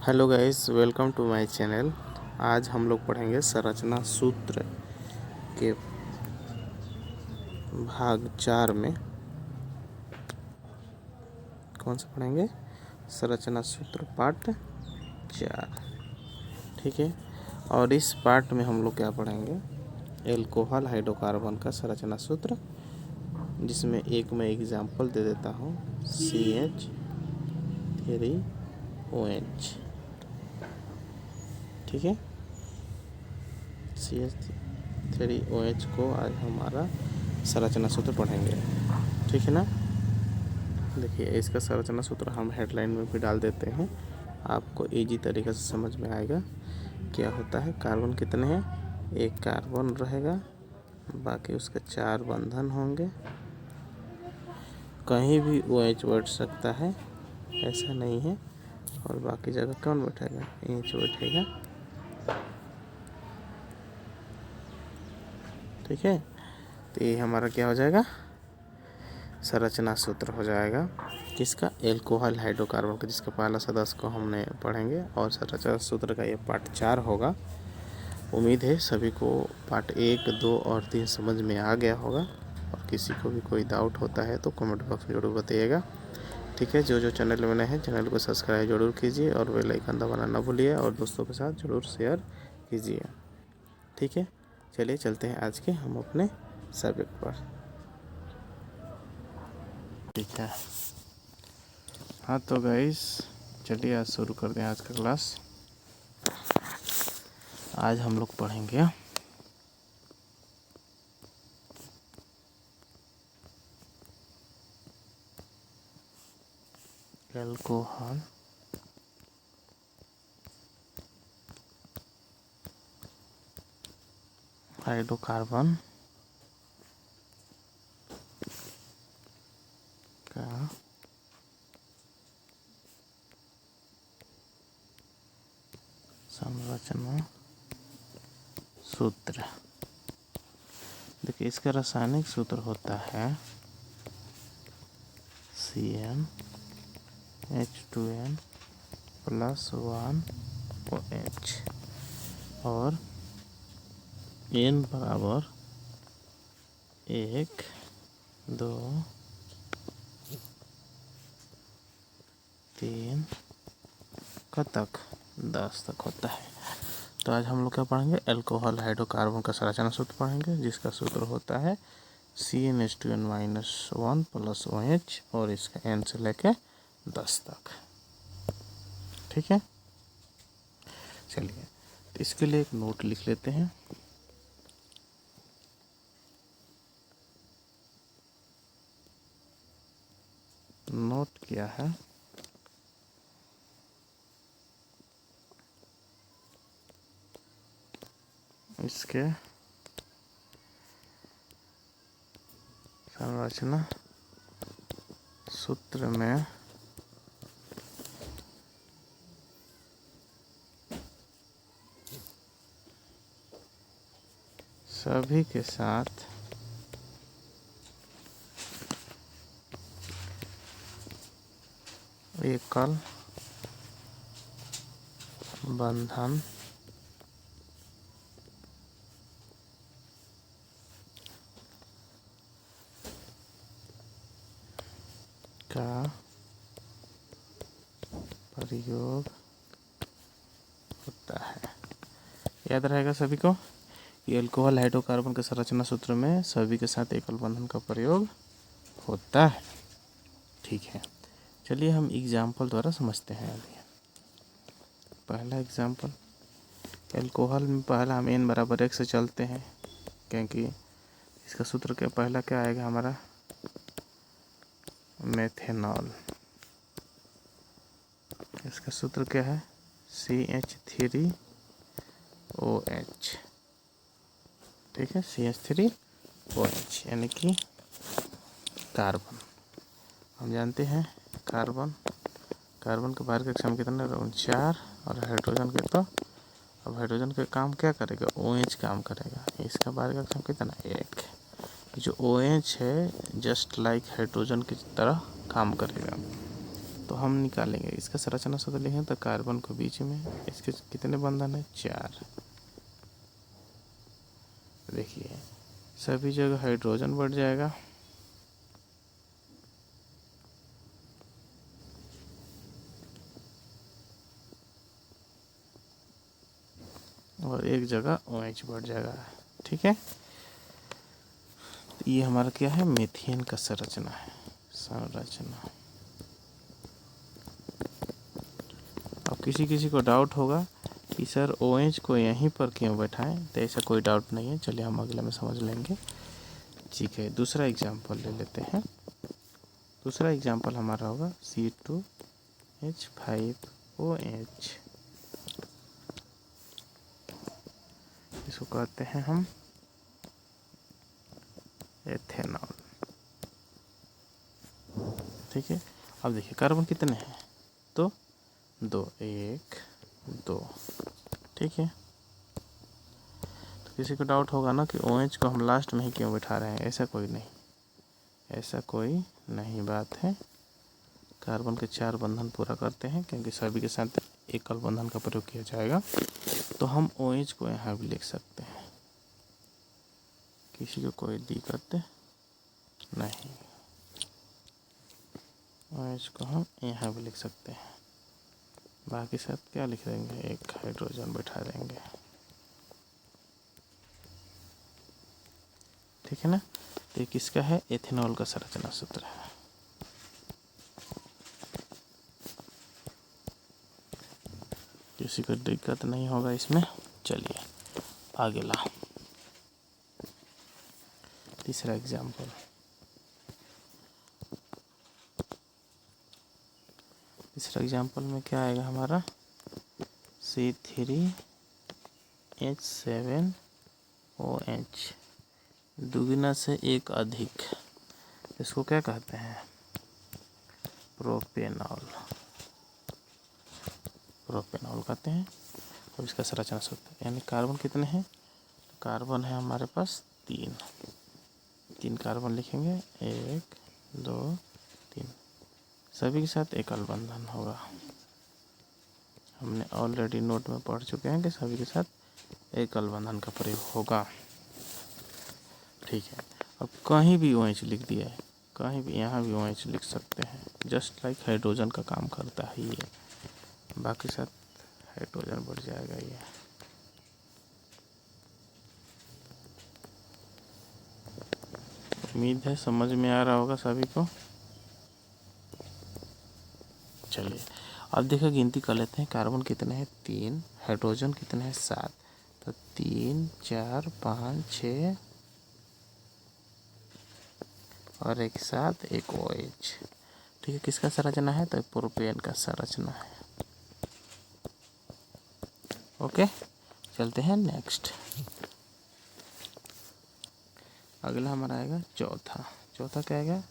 Hello guys, welcome to my channel. आज हम लोग पढ़ेंगे संरचना सूत्र के भाग 4 में। कौन सा पढ़ेंगे? संरचना सूत्र पार्ट 4। ठीक है। और इस पार्ट में हम लोग क्या पढ़ेंगे? एल्कोहल हाइड्रोकार्बन का संरचना सूत्र, जिसमें एक मैं एग्जाम्पल दे देता हूँ। CH3OH। ठीक है। CH3OH को आज हमारा संरचना सूत्र पढ़ेंगे। ठीक है ना। देखिए, इसका संरचना सूत्र हम हेडलाइन में भी डाल देते हैं, आपको इजी तरीके से समझ में आएगा। क्या होता है? कार्बन कितने हैं? एक कार्बन रहेगा, बाकी उसके 4 बंधन होंगे। कहीं भी OH बैठ सकता है, ऐसा नहीं है। और बाकी जगह कौन बैठेगा? H बैठेगा। ठीक है। तो ये हमारा क्या हो जाएगा? संरचना सूत्र हो जाएगा किसका? एल्कोहल हाइड्रोकार्बन का, जिसका पहला सदस्य को हमने पढ़ेंगे। और संरचना सूत्र का ये पार्ट 4 होगा। उम्मीद है सभी को पार्ट 1, 2 और 3 समझ में आ गया होगा। और किसी को भी कोई डाउट होता है तो कमेंट बॉक्स में जरूर बताइएगा। ठीक है। जो चैनल में नए हैं, चैनल को सब्सक्राइब जरूर कीजिए और बेल आइकन दबाना ना भूलिए, और दोस्तों के साथ जरूर शेयर कीजिए। ठीक है। चलिए चलते हैं आज के हम अपने सब्जेक्ट पर। ठीक है। हाँ तो गाइस, चलिए आज शुरू कर दें आज का क्लास। आज हम लोग पढ़ेंगे एल्कोहल हाइड्रोकार्बन का संरचना सूत्र। देखिए, इसका रासायनिक सूत्र होता है CnH2n+1OH, और N बराबर 1, 2, 3 कब तक? 10 तक होता है। तो आज हम लोग क्या पढ़ेंगे? एल्कोहल हाइड्रोकार्बन का संरचना सूत्र पढ़ेंगे, जिसका सूत्र होता है CnH2n-1+OH, और इसका N से लेके 10 तक। ठीक है। चलिए, तो इसके लिए एक नोट लिख लेते हैं। नोट क्या है? इसके संरचना सूत्र में सभी के साथ एकल बंधन का प्रयोग होता है। याद रहेगा सभी को, ये एल्कोहल हाइड्रोकार्बन के संरचना सूत्र में सभी के साथ एकल बंधन का प्रयोग होता है। ठीक है। चलिए हम एग्जाम्पल द्वारा समझते हैं। अभी पहला एग्जाम्पल, एल्कोहल में पहला हम N बराबर 1 से चलते हैं, क्योंकि इसका सूत्र के पहला क्या आएगा हमारा? मेथेनॉल। इसका सूत्र क्या है? CH3OH। ठीक है, CH3OH यानी कि कार्बन। हम जानते हैं कार्बन के बाहर का क्षम कितना? 4। और हाइड्रोजन के तो, अब हाइड्रोजन का काम क्या करेगा? OH काम करेगा। इसका बाहर का क्षम कितना? 1। जो OH है जस्ट लाइक हाइड्रोजन की तरह काम करेगा। तो हम निकालेंगे इसका संरचना सूत्र लिखें तो कार्बन को बीच में इसके कितने बंधन है 4। देखिए सभी जगह हाइड्रोजन बढ़ जाएगा और एक जगह OH बढ़ जाएगा। ठीक है, तो ये हमारा क्या है, मीथेन का संरचना है। अब किसी को डाउट होगा कि सर OH को यहीं पर क्यों बैठाएं, तो ऐसा कोई डाउट नहीं है। चलिए हम अगले में समझ लेंगे। ठीक है, दूसरा एग्जाम्पल ले लेते हैं। दूसरा एग्जाम्पल हमारा होगा C2H5OH। इसको कहते हैं हम एथेनॉल। ठीक है, अब देखिए कार्बन कितने हैं, तो 2, 1, 2। ठीक है, तो किसी को डाउट होगा ना कि OH को हम लास्ट में ही क्यों बिठा रहे हैं। ऐसा कोई नहीं बात है। कार्बन के 4 बंधन पूरा करते हैं क्योंकि सभी के साथ एकल बंधन का प्रयोग किया जाएगा। तो हम OH को यहाँ भी लिख सकते हैं, किसी को कोई दिक्कत नहीं। OH को हम यहाँ भी लिख सकते हैं, बाकी साथ क्या लिख देंगे, एक हाइड्रोजन बैठा देंगे। ठीक है ना, तो ये किसका है, एथेनॉल का संरचना सूत्र है। किसी को दिक्कत नहीं होगा इसमें। चलिए आगे ला तीसरा एग्जाम्पल। तीसरा एग्जाम्पल में क्या आएगा हमारा, C3H7OH दुगुना से एक अधिक। इसको क्या कहते हैं, प्रोपेनॉल कहते हैं। अब इसका संरचना सूत्र, यानी कार्बन कितने हैं, कार्बन है हमारे पास 3 कार्बन लिखेंगे, 1, 2, 3। सभी के साथ एकल बंधन होगा। हमने ऑलरेडी नोट में पढ़ चुके हैं कि सभी के साथ एकल बंधन का प्रयोग होगा। ठीक है, अब कहीं भी OH लिख दिया है, कहीं भी यहाँ भी OH लिख सकते हैं। जस्ट लाइक हाइड्रोजन का काम करता है ये, बाकी साथ हाइड्रोजन बढ़ जाएगा ये। उम्मीद है समझ में आ रहा होगा सभी को। चलिए अब देखो गिनती कर लेते हैं। कार्बन कितने हैं, 3, हाइड्रोजन कितने हैं, 7। तो 3, 4, 5, 6 और एक साथ एक OH। ठीक है, किसका संरचना है, तो प्रोपेन का संरचना है। ओके, चलते हैं नेक्स्ट। अगला हमारा आएगा चौथा क्या आएगा,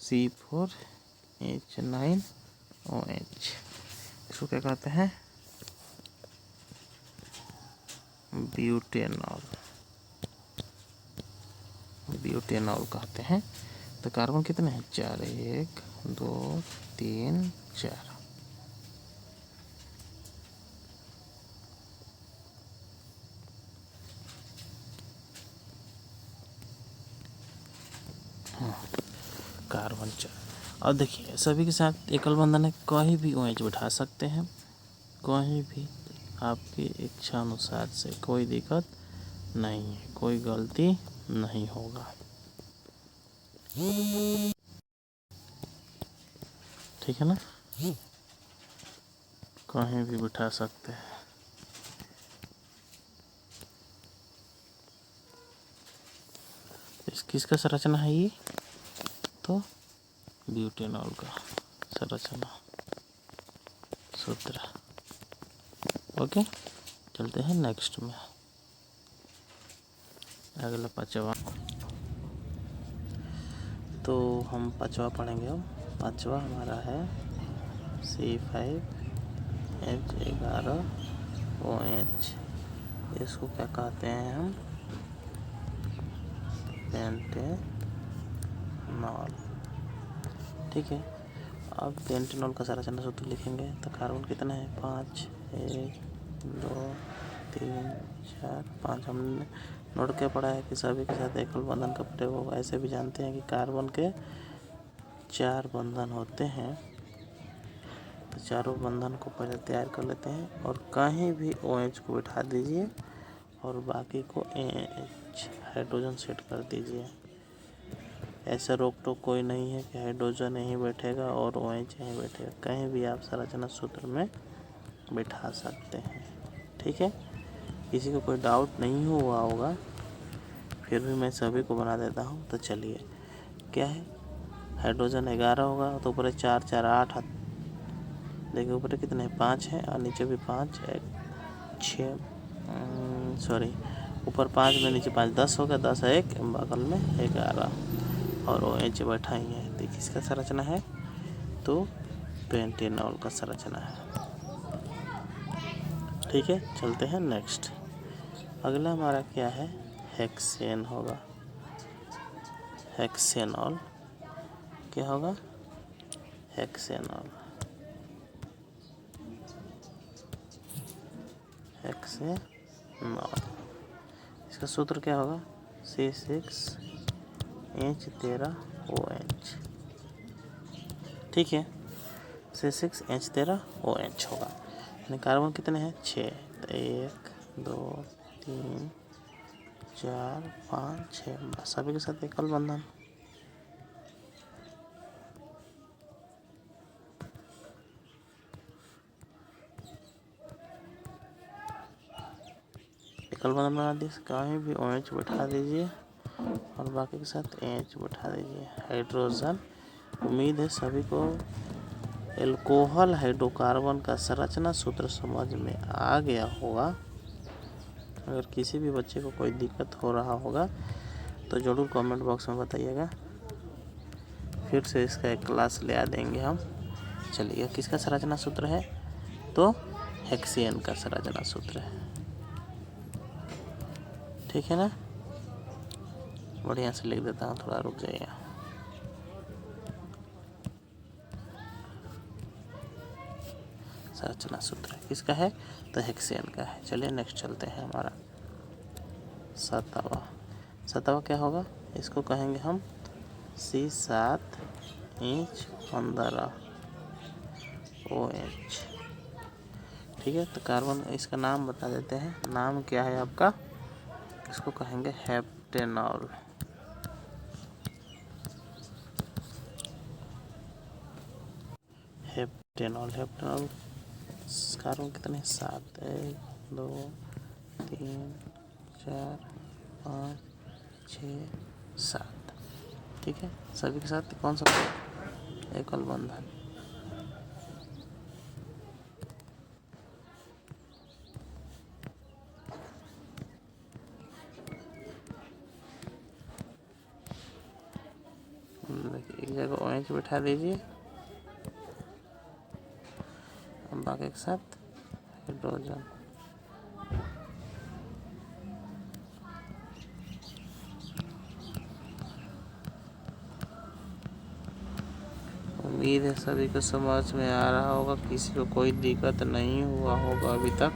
C4H9OH। इसको क्या कहते हैं, ब्यूटेनॉल कहते हैं। तो कार्बन कितने हैं, 4, 1, 2, 3, 4। कार्बन 4। अब देखिए सभी के साथ एकल बंधन है, कहीं भी OH बैठा सकते हैं, कहीं भी आपकी इच्छा अनुसार से, कोई दिक्कत नहीं है, कोई गलती नहीं होगा। ठीक है ना, कहीं भी बिठा सकते हैं। किसका संरचना है ये, तो ब्यूटेनॉल का संरचना सूत्र। ओके, चलते हैं नेक्स्ट में। अगला 5वां, तो हम 5वां पढ़ेंगे। अब 5वां हमारा है C5H11OH। इसको क्या कहते हैं हम, पेंटेनॉल। ठीक है, अब पेंटेनॉल का संरचना सूत्र लिखेंगे तो कार्बन कितना है 5, 1, 2, 3, 4, 5। हमने नोट क्या पढ़ा है कि सभी के साथ एकल बंधन का प्रयोग होगा। ऐसे भी जानते हैं कि कार्बन के 4 बंधन होते हैं, तो चारों बंधन को पहले तैयार कर लेते हैं और कहीं भी OH को बिठा दीजिए और बाकी को AH हाइड्रोजन सेट कर दीजिए। ऐसा रोक टोक कोई नहीं है कि हाइड्रोजन यहीं बैठेगा और OH यहीं बैठेगा, कहीं भी आप संरचना सूत्र में बिठा सकते हैं। ठीक है, किसी को कोई डाउट नहीं हुआ होगा, फिर भी मैं सभी को बना देता हूँ। तो चलिए, क्या है, हाइड्रोजन 11 होगा तो ऊपर 4, 4, 8, देखिए ऊपर कितने 5 है और नीचे भी 5, 6, सॉरी ऊपर 5 में नीचे 5, 10 हो गया, 10 है 1, बगल में 11 और OH बैठा ही है। देखिए इसका संरचना है तो पेंटेनॉल का संरचना है। ठीक है, चलते हैं नेक्स्ट। अगला हमारा क्या है, हेक्सेन होगा। हेक्सेनॉल क्या होगा, हेक्सेनॉल, हेक्सेनॉल। इसका सूत्र क्या होगा, C6H13OH। ठीक है, C6H13OH होगा। यानी कार्बन कितने हैं 6, तो 1, 2, 3, 4, 5, 6, बस सभी के साथ एकल बंधन। एकल बंधन बना दिए, कहीं भी OH बैठा दीजिए और बाकी के साथ AH बैठा दीजिए, हाइड्रोजन। उम्मीद है सभी को एल्कोहल हाइड्रोकार्बन का संरचना सूत्र समझ में आ गया होगा। अगर किसी भी बच्चे को कोई दिक्कत हो रहा होगा तो ज़रूर कमेंट बॉक्स में बताइएगा, फिर से इसका एक क्लास ले आ देंगे हम। चलिए, किसका संरचना सूत्र है, तो हेक्सेन का संरचना सूत्र है। ठीक है ना, बढ़िया से लिख देता हूँ, थोड़ा रुक जाइए। संरचना सूत्र किसका है, तो हेक्सेन का है। चलिए नेक्स्ट चलते हैं। हमारा सातवां, सातवां क्या होगा, इसको कहेंगे हम C7H15OH। ठीक है, तो कार्बन, इसका नाम बता देते हैं, नाम क्या है आपका, इसको कहेंगे हेप्टेनॉल। हेप्टेनॉल, हेप्टेनॉल कार्बन कितने 7, 1, 2, 3, 4, 5, 6, 7। ठीक है, सभी के साथ कौन सा एकल बंधन। देखिए एक जगह OH बैठा दीजिए, बाकी के साथ हाइड्रोजन। उम्मीद है सभी को समझ में आ रहा होगा, किसी को कोई दिक्कत नहीं हुआ होगा अभी तक।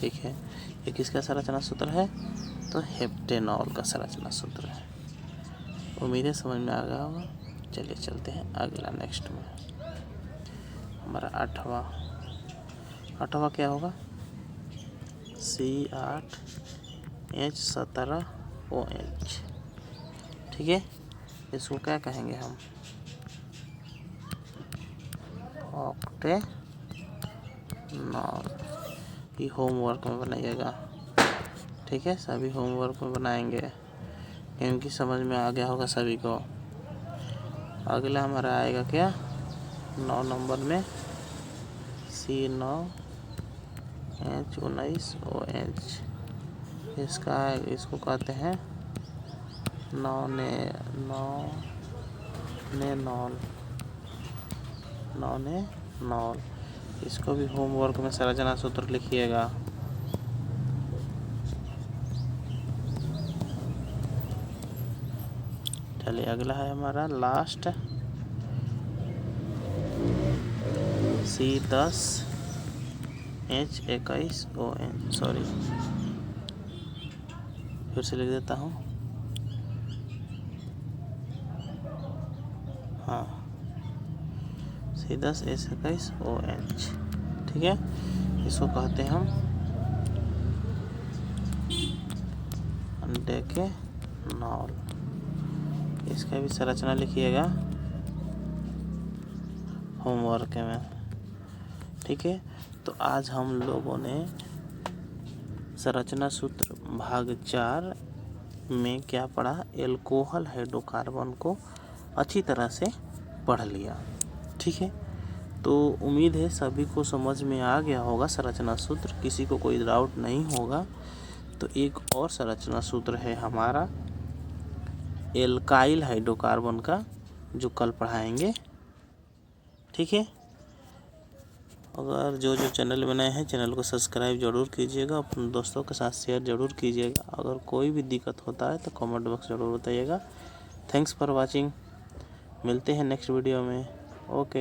ठीक है, ये किसका संरचना सूत्र है, तो हेप्टेनॉल का संरचना सूत्र है। उम्मीद है समझ में आ गया होगा। चलिए चलते हैं अगला नेक्स्ट में। हमारा आठवां क्या होगा, C8H17OH। ठीक है, इसको क्या कहेंगे हम, ऑक्टेनॉल। ये होमवर्क में बनाइएगा। ठीक है, सभी होमवर्क में बनाएंगे, क्योंकि समझ में आ गया होगा सभी को। अगला हमारा आएगा क्या, 9 नंबर में C9H19OH। इसको कहते हैं नॉनेनॉल। इसको भी होमवर्क में संरचना सूत्र लिखिएगा। चलिए अगला है हमारा लास्ट C10H21ON, सॉरी फिर से लिख देता हूँ। हाँ, C10H21OH, ठीक है। इसको कहते हैं हम अंडे के नॉल। इसका भी संरचना लिखिएगा होमवर्क में, ठीक है। तो आज हम लोगों ने संरचना सूत्र भाग 4 में क्या पढ़ा, एल्कोहल हाइड्रोकार्बन को अच्छी तरह से पढ़ लिया, ठीक है। तो उम्मीद है सभी को समझ में आ गया होगा संरचना सूत्र, किसी को कोई डाउट नहीं होगा। तो एक और संरचना सूत्र है हमारा एल्काइल हाइड्रोकार्बन का, जो कल पढ़ाएंगे, ठीक है। अगर जो चैनल बनाए हैं चैनल को सब्सक्राइब जरूर कीजिएगा, अपने दोस्तों के साथ शेयर जरूर कीजिएगा। अगर कोई भी दिक्कत होता है तो कमेंट बॉक्स जरूर बताइएगा। थैंक्स फॉर वाचिंग, मिलते हैं नेक्स्ट वीडियो में। ओके।